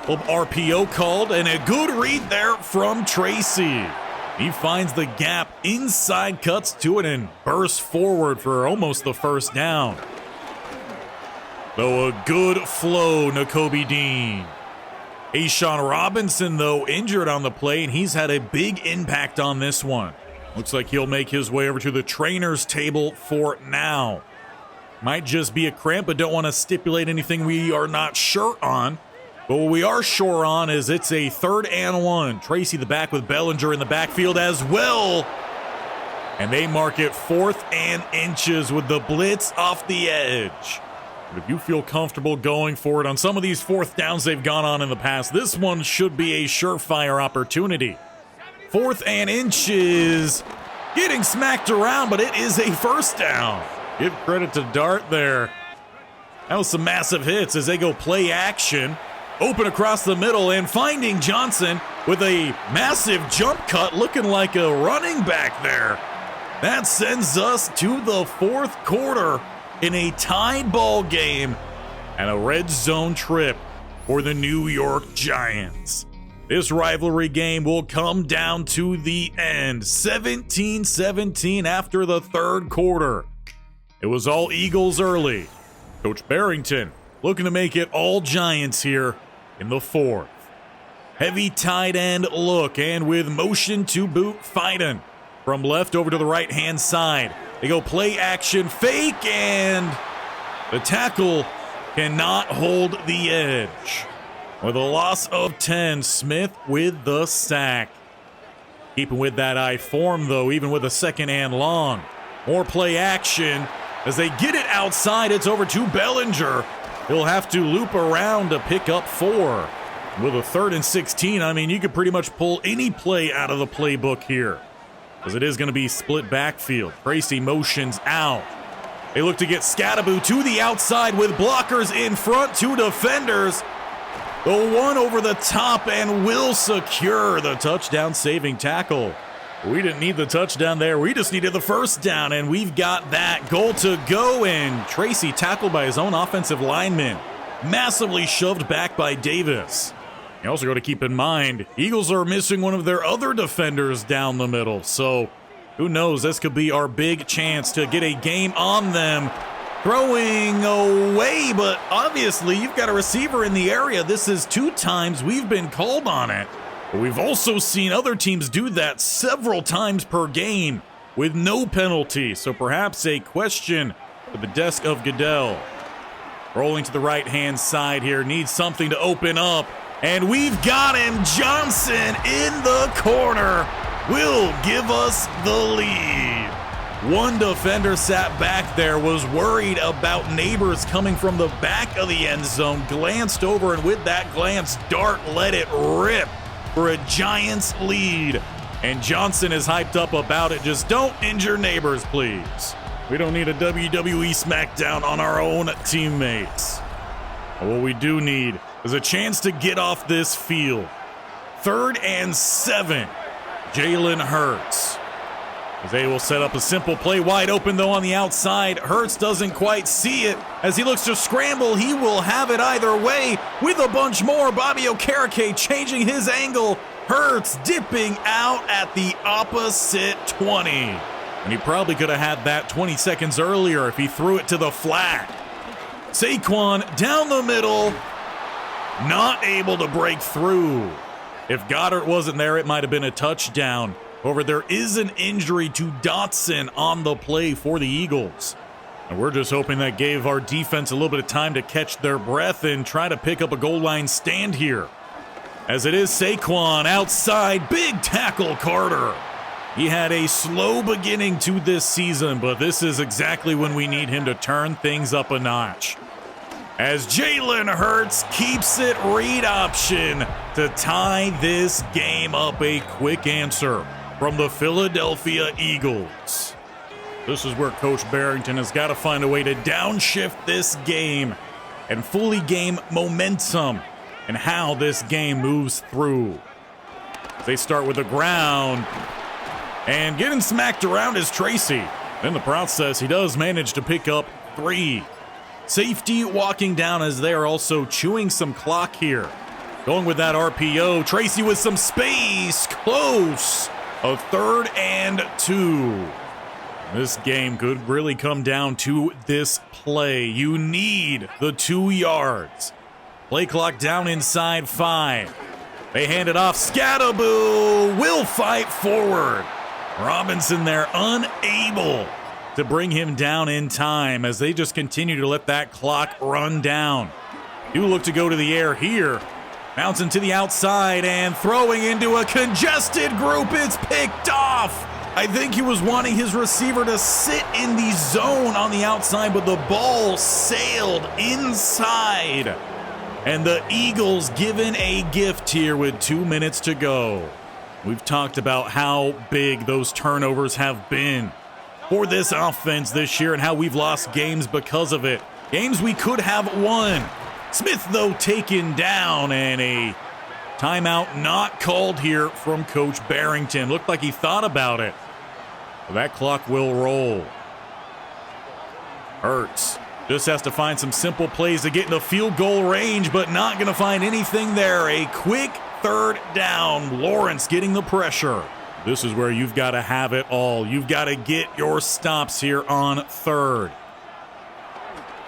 RPO called, and a good read there from Tracy. He finds the gap inside, cuts to it, and bursts forward for almost the 1st down. Though a good flow, Nakobe Dean. Ashawn Robinson, though, injured on the play, and he's had a big impact on this one. Looks like he'll make his way over to the trainer's table for now. Might just be a cramp, but don't want to stipulate anything we are not sure on. But what we are sure on is it's a 3rd and 1. Tracy the back with Bellinger in the backfield as well. And they mark it 4th and inches with the blitz off the edge. But if you feel comfortable going for it on some of these 4th downs they've gone on in the past, this one should be a surefire opportunity. 4th and inches. Getting smacked around, but it is a 1st down. Give credit to Dart there. That was some massive hits as they go play action. Open across the middle and finding Johnson with a massive jump cut looking like a running back there. That sends us to the 4th quarter in a tied ball game and a red zone trip for the New York Giants. This rivalry game will come down to the end, 17-17 after the 3rd quarter. It was all Eagles early. Coach Bearington looking to make it all Giants here in the 4th. Heavy tight end look, and with motion to boot, Fiden from left over to the right-hand side. They go play action, fake, and the tackle cannot hold the edge. With a loss of 10, Smith with the sack. Keeping with that I form, though, even with a second and long. More play action. As they get it outside, it's over to Bellinger. He'll have to loop around to pick up 4. With a 3rd and 16, I mean, you could pretty much pull any play out of the playbook here, as it is going to be split backfield. Tracy motions out. They look to get Scattaboo to the outside with blockers in front, 2 defenders. The one over the top and will secure the touchdown-saving tackle. We didn't need the touchdown there. We just needed the first down, and we've got that. Goal to go, and Tracy tackled by his own offensive lineman. Massively shoved back by Davis. You also got to keep in mind, Eagles are missing one of their other defenders down the middle, so who knows? This could be our big chance to get a game on them. Throwing away, but obviously you've got a receiver in the area. This is 2 times we've been called on it. But we've also seen other teams do that several times per game with no penalty. So perhaps a question for the desk of Goodell. Rolling to the right-hand side here. Needs something to open up. And we've got him. Johnson in the corner will give us the lead. One defender sat back there, was worried about neighbors coming from the back of the end zone, glanced over, and with that glance, Dart let it rip for a Giants lead. And Johnson is hyped up about it. Just don't injure neighbors, please. We don't need a WWE SmackDown on our own teammates. What we do need is a chance to get off this field. 3rd and 7. Jalen Hurts. As they will set up a simple play wide open, though, on the outside. Hurts doesn't quite see it. As he looks to scramble, he will have it either way with a bunch more. Bobby Okereke changing his angle. Hurts dipping out at the opposite 20. And he probably could have had that 20 seconds earlier if he threw it to the flat. Saquon down the middle. Not able to break through. If Goddard wasn't there, it might have been a touchdown. However, there is an injury to Dotson on the play for the Eagles. And we're just hoping that gave our defense a little bit of time to catch their breath and try to pick up a goal line stand here. As it is Saquon outside, big tackle Carter. He had a slow beginning to this season, but this is exactly when we need him to turn things up a notch. As Jalen Hurts keeps it read option to tie this game up. A quick answer from the Philadelphia Eagles. This is where Coach Bearington has got to find a way to downshift this game and fully gain momentum and how this game moves through. They start with the ground, and getting smacked around is Tracy. In the process, he does manage to pick up 3. Safety walking down as they are also chewing some clock here. Going with that RPO. Tracy with some space. Close. A 3rd and 2. This game could really come down to this play. You need the 2 yards. Play clock down inside 5. They hand it off. Scattaboo will fight forward. Robinson there unable to bring him down in time as they just continue to let that clock run down. Do look to go to the air here. Bouncing to the outside and throwing into a congested group. It's picked off. I think he was wanting his receiver to sit in the zone on the outside, but the ball sailed inside. And the Eagles given a gift here with 2 minutes to go. We've talked about how big those turnovers have been for this offense this year and how we've lost games because of it. Games we could have won. Smith, though, taken down, and a timeout not called here from Coach Bearington. Looked like he thought about it. That clock will roll. Hurts just has to find some simple plays to get into field goal range, but not going to find anything there. A quick 3rd down. Lawrence getting the pressure. This is where you've got to have it all. You've got to get your stops here on 3rd.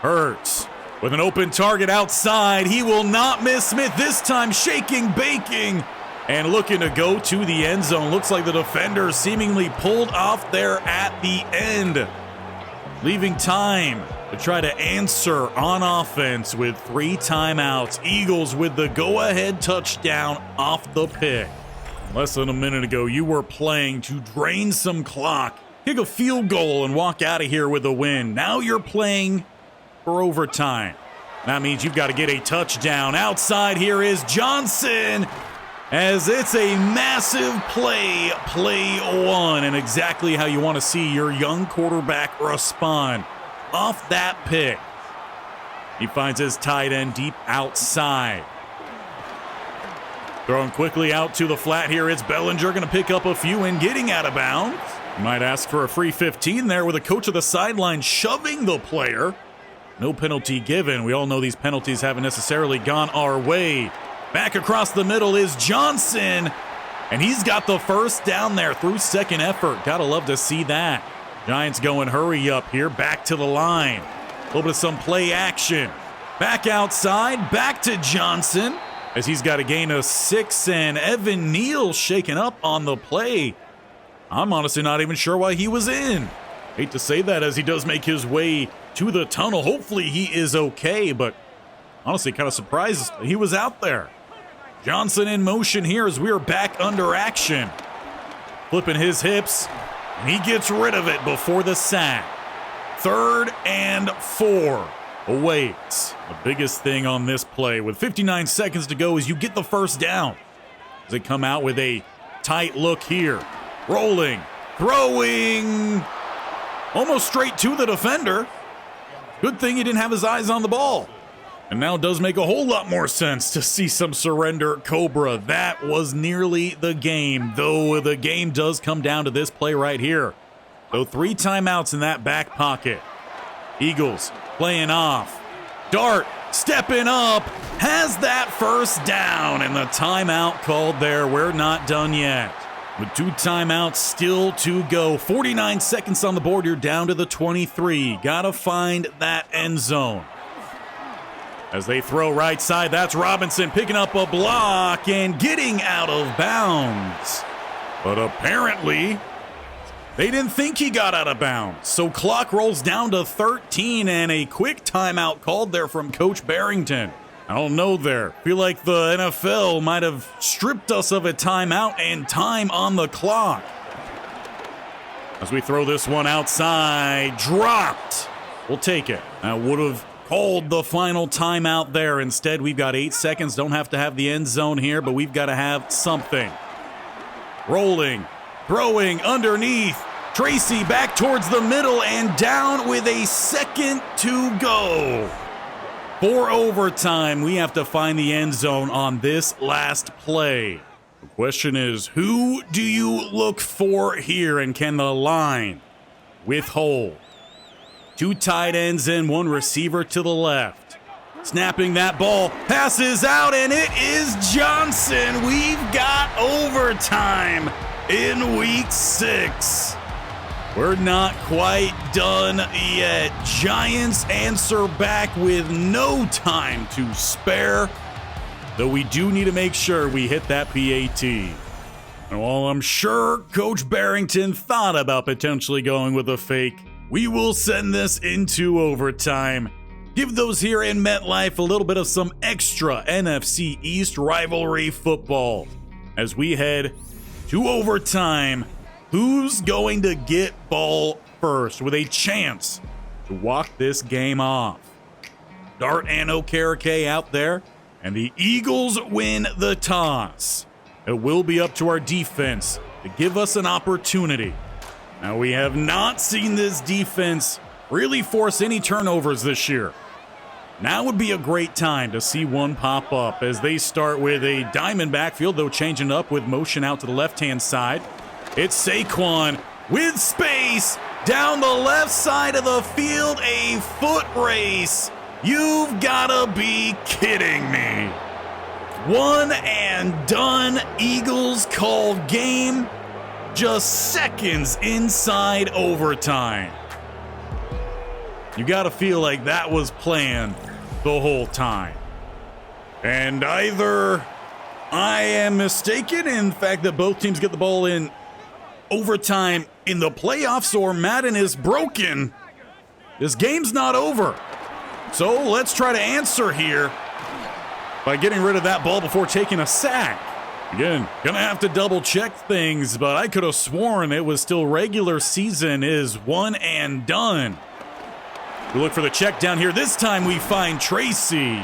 Hurts with an open target outside. He will not miss. Smith this time shaking, baking, and looking to go to the end zone. Looks like the defender seemingly pulled off there at the end, leaving time to try to answer on offense with 3 timeouts. Eagles with the go-ahead touchdown off the pick. Less than a minute ago, you were playing to drain some clock, kick a field goal, and walk out of here with a win. Now you're playing for overtime. That means you've got to get a touchdown. Outside here is Johnson, as it's a massive play one, and exactly how you want to see your young quarterback respond off that pick. He finds his tight end deep outside. Throwing quickly out to the flat here. It's Bellinger going to pick up a few and getting out of bounds. Might ask for a free 15 there with a coach of the sideline shoving the player. No penalty given. We all know these penalties haven't necessarily gone our way. Back across the middle is Johnson, and he's got the first down there through second effort. Gotta love to see that. Giants going hurry up here, back to the line. A little bit of some play action. Back outside, back to Johnson, as he's got a gain of 6, and Evan Neal shaken up on the play. I'm honestly not even sure why he was in. Hate to say that as he does make his way to the tunnel. Hopefully he is okay, but honestly kind of surprised he was out there. Johnson in motion here as we are back under action. Flipping his hips, and he gets rid of it before the sack. 3rd and 4 awaits. The biggest thing on this play with 59 seconds to go is you get the first down. As they come out with a tight look here. Rolling, throwing, almost straight to the defender. Good thing he didn't have his eyes on the ball. And now it does make a whole lot more sense to see some surrender Cobra. That was nearly the game, though the game does come down to this play right here. So 3 timeouts in that back pocket. Eagles playing off. Dart stepping up, has that first down, and the timeout called there. We're not done yet. With 2 timeouts still to go. 49 seconds on the board. You're down to the 23. Gotta find that end zone. As they throw right side, that's Robinson picking up a block and getting out of bounds. But apparently, they didn't think he got out of bounds. So clock rolls down to 13 and a quick timeout called there from Coach Bearington. I don't know there. Feel like the NFL might have stripped us of a timeout and time on the clock. As we throw this one outside, dropped. We'll take it. I would have called the final timeout there. Instead, we've got 8 seconds. Don't have to have the end zone here, but we've got to have something. Rolling, throwing underneath. Tracy back towards the middle and down with a second to go. For overtime, we have to find the end zone on this last play. The question is, who do you look for here, and can the line withhold? 2 tight ends and 1 receiver to the left. Snapping that ball, passes out, and it is Johnson. We've got overtime in week 6. We're not quite done yet. Giants answer back with no time to spare, though we do need to make sure we hit that PAT. And while I'm sure Coach Bearington thought about potentially going with a fake, we will send this into overtime. Give those here in MetLife a little bit of some extra NFC East rivalry football. As we head to overtime, who's going to get ball first with a chance to walk this game off? Dart and Okereke out there, and the Eagles win the toss. It will be up to our defense to give us an opportunity. Now, we have not seen this defense really force any turnovers this year. Now would be a great time to see one pop up as they start with a diamond backfield, though changing up with motion out to the left-hand side. It's Saquon with space down the left side of the field, a foot race. You've gotta be kidding me. One and done. Eagles call game just seconds inside overtime. You gotta feel like that was planned the whole time. And either I am mistaken in the fact that both teams get the ball in overtime in the playoffs, or Madden is broken. This game's not over. So let's try to answer here by getting rid of that ball before taking a sack. Again, gonna have to double check things, but I could have sworn it was still regular season is one and done. We look for the check down here. This time we find Tracy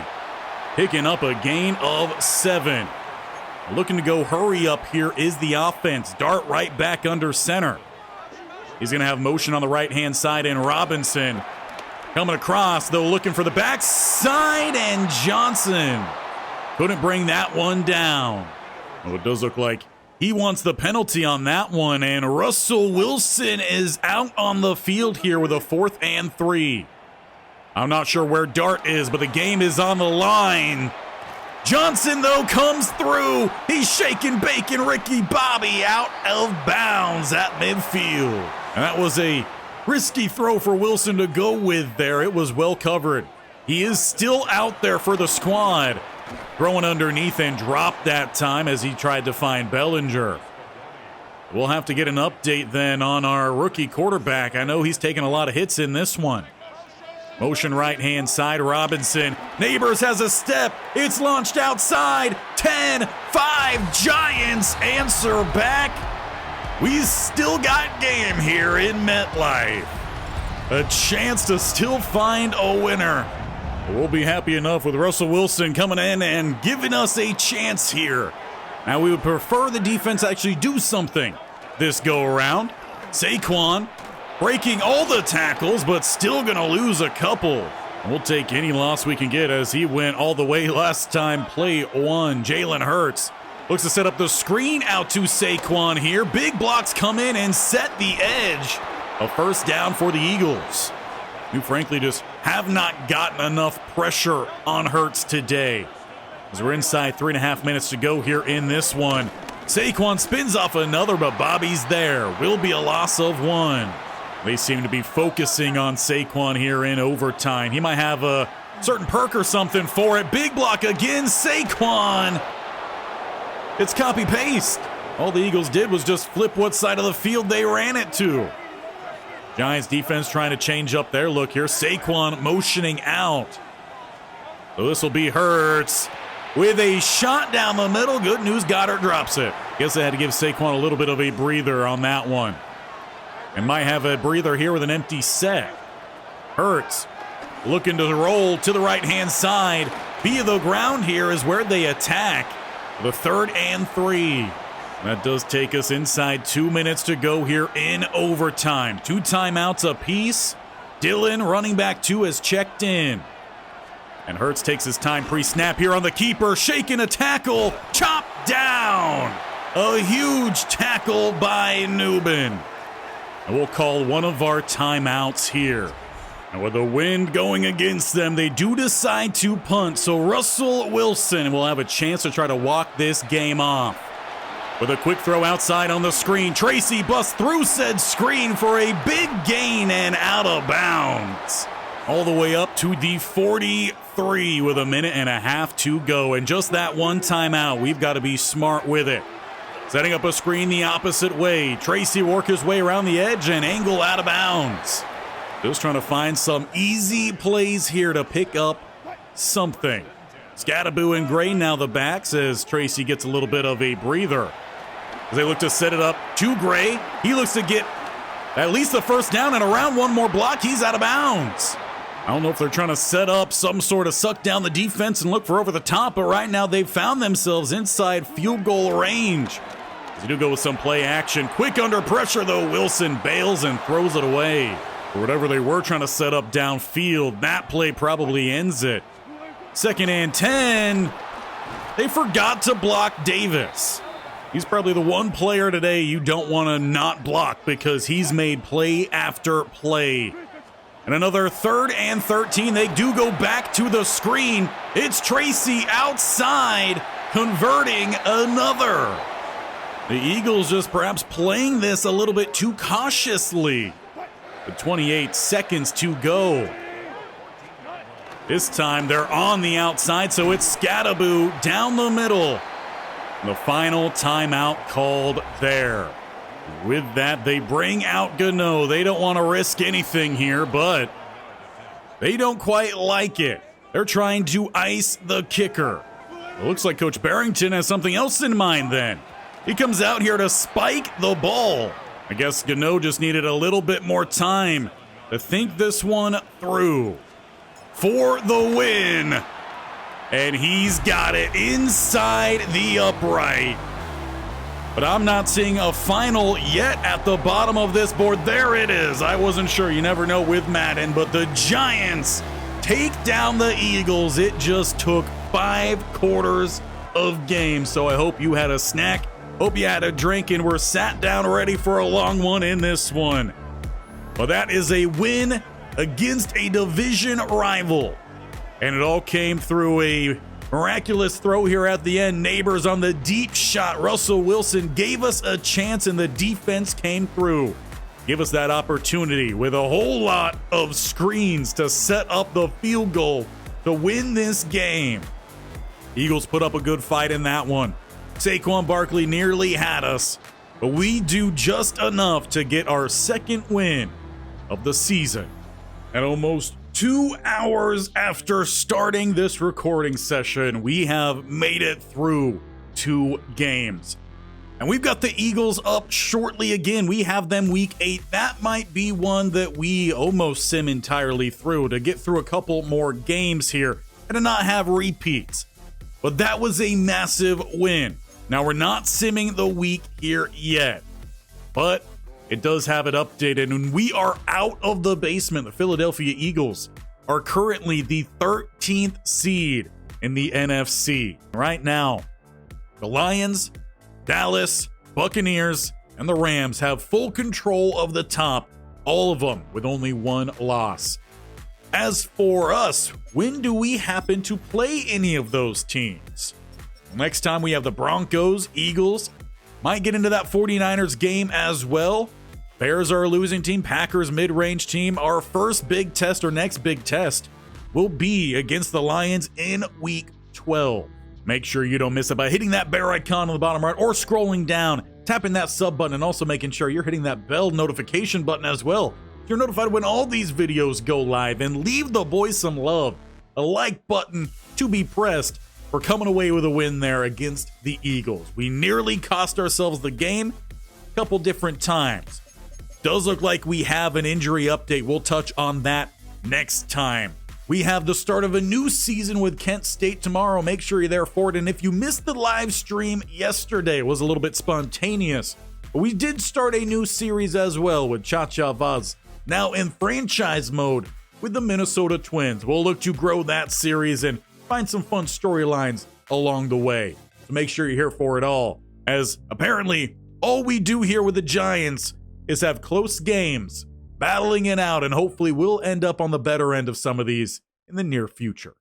picking up a gain of 7. Looking to go hurry up here is the offense. Dart right back under center. He's going to have motion on the right-hand side, and Robinson coming across, though, looking for the backside, and Johnson couldn't bring that one down. Well, it does look like he wants the penalty on that one, and Russell Wilson is out on the field here with a 4th and 3. I'm not sure where Dart is, but the game is on the line. Johnson, though, comes through. He's shaking bacon Ricky Bobby out of bounds at midfield. And that was a risky throw for Wilson to go with there. It was well covered. He is still out there for the squad. Throwing underneath and dropped that time as he tried to find Bellinger. We'll have to get an update then on our rookie quarterback. I know he's taken a lot of hits in this one. Motion right-hand side, Robinson. Neighbors has a step. It's launched outside. 10, 5, Giants answer back. We still got game here in MetLife. A chance to still find a winner. We'll be happy enough with Russell Wilson coming in and giving us a chance here. Now, we would prefer the defense actually do something this go-around. Saquon breaking all the tackles, but still going to lose a couple. We'll take any loss we can get as he went all the way last time. Play 1. Jalen Hurts looks to set up the screen out to Saquon here. Big blocks come in and set the edge. A first down for the Eagles, who frankly just have not gotten enough pressure on Hurts today. As we're inside 3.5 minutes to go here in this one. Saquon spins off another, but Bobby's there. Will be a loss of 1. They seem to be focusing on Saquon here in overtime. He might have a certain perk or something for it. Big block again, Saquon. It's copy-paste. All the Eagles did was just flip what side of the field they ran it to. Giants defense trying to change up their look here. Saquon motioning out. So this will be Hurts with a shot down the middle. Good news, Goddard drops it. Guess they had to give Saquon a little bit of a breather on that one. And might have a breather here with an empty set. Hurts looking to roll to the right-hand side. Via the ground here is where they attack. The 3rd and 3. That does take us inside 2 minutes to go here in overtime. 2 timeouts apiece. Dillon, running back 2, has checked in. And Hurts takes his time pre-snap here on the keeper. Shaking a tackle. Chopped down. A huge tackle by Nubin. And we'll call one of our timeouts here. And with the wind going against them, they do decide to punt. So Russell Wilson will have a chance to try to walk this game off. With a quick throw outside on the screen, Tracy busts through said screen for a big gain and out of bounds. All the way up to the 43 with 1.5 minutes to go. And just that one timeout, we've got to be smart with it. Setting up a screen the opposite way. Tracy work his way around the edge and angle out of bounds. Just trying to find some easy plays here to pick up something. Scattaboo and Gray now the backs as Tracy gets a little bit of a breather. As they look to set it up to Gray. He looks to get at least the first down, and around one more block, he's out of bounds. I don't know if they're trying to set up some sort of suck down the defense and look for over the top, but right now they've found themselves inside field goal range. They do go with some play action. Quick under pressure, though. Wilson bails and throws it away. Or whatever they were trying to set up downfield, that play probably ends it. 2nd and 10. They forgot to block Davis. He's probably the one player today you don't want to not block because he's made play after play. And another 3rd and 13. They do go back to the screen. It's Tracy outside, converting another. The Eagles just perhaps playing this a little bit too cautiously. With 28 seconds to go. This time they're on the outside, so it's Scattaboo down the middle. The final timeout called there. With that, they bring out Gano. They don't want to risk anything here, but they don't quite like it. They're trying to ice the kicker. It looks like Coach Bearington has something else in mind then. He comes out here to spike the ball. I guess Gano just needed a little bit more time to think this one through for the win. And he's got it inside the upright. But I'm not seeing a final yet at the bottom of this board. There it is. I wasn't sure. You never know with Madden, but the Giants take down the Eagles. It just took 5 quarters of game. So I hope you had a snack. Hope you had a drink and were sat down ready for a long one in this one. Well, that is a win against a division rival. And it all came through a miraculous throw here at the end. Neighbors on the deep shot. Russell Wilson gave us a chance and the defense came through. Give us that opportunity with a whole lot of screens to set up the field goal to win this game. Eagles put up a good fight in that one. Saquon Barkley nearly had us, but we do just enough to get our second win of the season. And almost 2 hours after starting this recording session, we have made it through 2 games. And we've got the Eagles up shortly again. We have them week 8. That might be one that we almost sim entirely through to get through a couple more games here and to not have repeats. But that was a massive win. Now, we're not simming the week here yet, but it does have it updated, and we are out of the basement. The Philadelphia Eagles are currently the 13th seed in the NFC. Right now, the Lions, Dallas, Buccaneers, and the Rams have full control of the top, all of them with only 1 loss. As for us, when do we happen to play any of those teams? Next time we have the Broncos, Eagles, might get into that 49ers game as well. Bears are a losing team, Packers mid-range team. Our first big test or next big test will be against the Lions in week 12. Make sure you don't miss it by hitting that bear icon on the bottom right or scrolling down, tapping that sub button, and also making sure you're hitting that bell notification button as well. You're notified when all these videos go live, and leave the boys some love. A like button to be pressed for coming away with a win there against the Eagles. We nearly cost ourselves the game a couple different times. Does look like we have an injury update. We'll touch on that next time. We have the start of a new season with Kent State tomorrow. Make sure you're there for it. And if you missed the live stream yesterday, it was a little bit spontaneous. But we did start a new series as well with Cha-Cha Vaz, now in franchise mode with the Minnesota Twins. We'll look to grow that series and find some fun storylines along the way. So make sure you're here for it all, as apparently all we do here with the Giants is have close games, battling it out, and hopefully we'll end up on the better end of some of these in the near future.